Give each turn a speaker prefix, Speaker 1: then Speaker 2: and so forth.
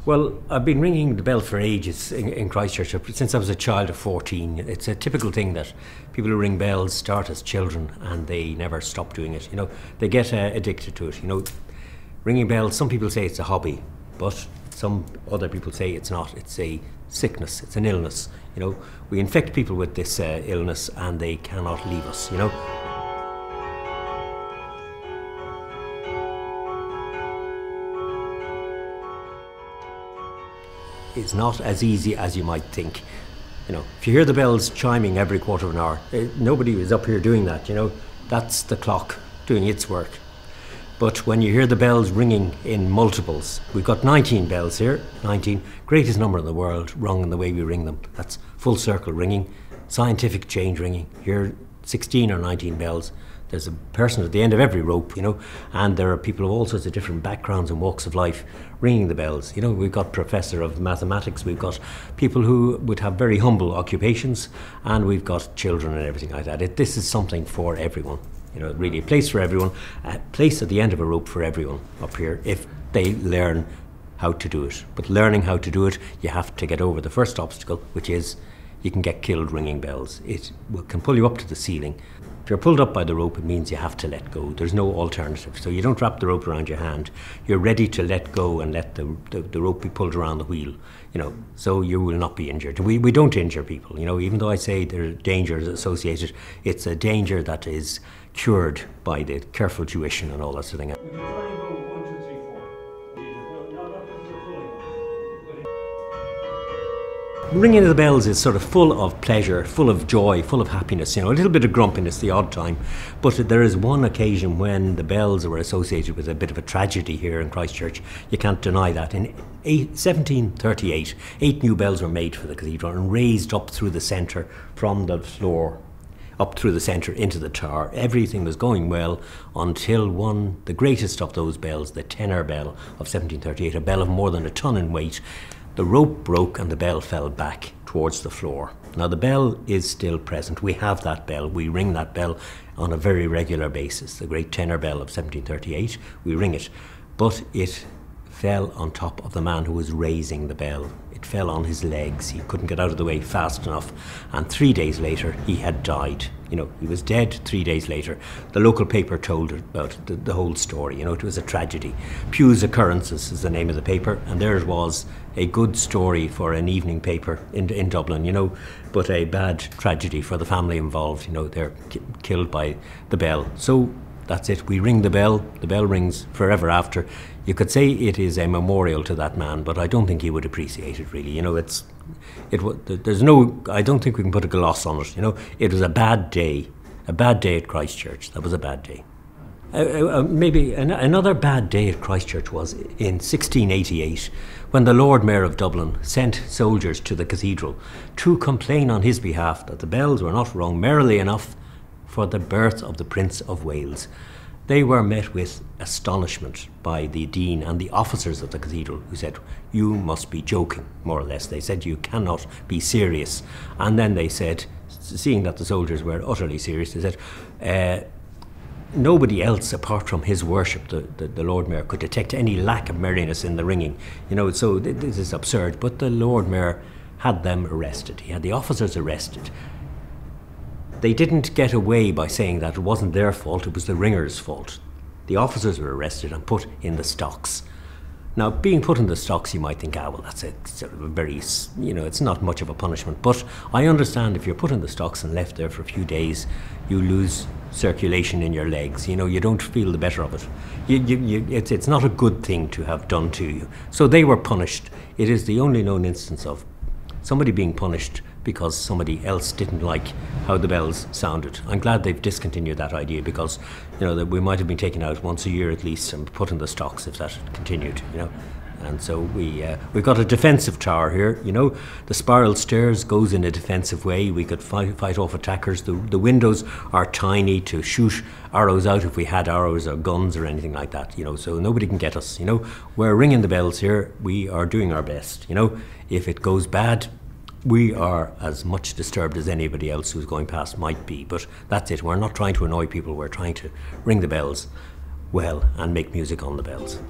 Speaker 1: Well, I've been ringing the bell for ages in Christchurch, since I was a child of 14. It's a typical thing that people who ring bells start as children and they never stop doing it. You know, they get addicted to it. You know, ringing bells, some people say it's a hobby, but some other people say it's not. It's a sickness, it's an illness. You know, we infect people with this illness and they cannot leave us, you know. It's not as easy as you might think. You know, if you hear the bells chiming every quarter of an hour, nobody is up here doing that, you know. That's the clock doing its work. But when you hear the bells ringing in multiples, we've got 19 bells here, 19, greatest number in the world, rung in the way we ring them. That's full circle ringing, scientific change ringing. Here, 16 or 19 bells. There's a person at the end of every rope, you know, and there are people of all sorts of different backgrounds and walks of life ringing the bells. You know, we've got professor of mathematics, we've got people who would have very humble occupations, and we've got children and everything like that. This is something for everyone. You know, really a place for everyone, a place at the end of a rope for everyone up here if they learn how to do it. But learning how to do it, you have to get over the first obstacle, which is you can get killed ringing bells. It can pull you up to the ceiling. If you're pulled up by the rope, it means you have to let go. There's no alternative. So you don't wrap the rope around your hand. You're ready to let go and let the rope be pulled around the wheel, you know, so you will not be injured. We don't injure people, you know, even though I say there are dangers associated, it's a danger that is cured by the careful tuition and all that sort of thing. Ringing of the bells is sort of full of pleasure, full of joy, full of happiness, you know, a little bit of grumpiness the odd time. But there is one occasion when the bells were associated with a bit of a tragedy here in Christchurch. You can't deny that. In 1738, 8 new bells were made for the cathedral and raised up through the centre from the floor up through the centre into the tower. Everything was going well until the greatest of those bells, the tenor bell of 1738, a bell of more than a ton in weight, the rope broke and the bell fell back towards the floor. Now the bell is still present. We have that bell. We ring that bell on a very regular basis. The great tenor bell of 1738, we ring it. But it fell on top of the man who was raising the bell. It fell on his legs. He couldn't get out of the way fast enough. And 3 days later, he had died. You know, he was dead 3 days later. The local paper told about the whole story. You know, it was a tragedy. Pew's Occurrences is the name of the paper, and there it was, a good story for an evening paper in Dublin, you know, but a bad tragedy for the family involved. You know, they're killed by the bell. So that's it. We ring the bell rings forever after. You could say it is a memorial to that man, but I don't think he would appreciate it really. You know, I don't think we can put a gloss on it. You know, it was a bad day at Christchurch. That was a bad day. Maybe another bad day at Christchurch was in 1688, when the Lord Mayor of Dublin sent soldiers to the cathedral to complain on his behalf that the bells were not rung merrily enough for the birth of the Prince of Wales. They were met with astonishment by the Dean and the officers of the cathedral, who said, "You must be joking," more or less. They said, "You cannot be serious." And then they said, seeing that the soldiers were utterly serious, they said, nobody else apart from his worship, the Lord Mayor, could detect any lack of merriness in the ringing. You know, so this is absurd. But the Lord Mayor had them arrested. He had the officers arrested. They didn't get away by saying that it wasn't their fault, it was the ringers' fault. The officers were arrested and put in the stocks. Now, being put in the stocks, you might think, well, that's a sort of a very, you know, it's not much of a punishment. But I understand if you're put in the stocks and left there for a few days, you lose circulation in your legs. You know, you don't feel the better of it. It's not a good thing to have done to you. So they were punished. It is the only known instance of somebody being punished because somebody else didn't like how the bells sounded. I'm glad they've discontinued that idea, because, you know, that we might have been taken out once a year at least and put in the stocks if that had continued, you know. And so we've got a defensive tower here, you know. The spiral stairs goes in a defensive way. We could fight off attackers. The windows are tiny to shoot arrows out if we had arrows or guns or anything like that, you know, so nobody can get us, you know. We're ringing the bells here. We are doing our best, you know. If it goes bad, we are as much disturbed as anybody else who's going past might be, but that's it. We're not trying to annoy people. We're trying to ring the bells well and make music on the bells.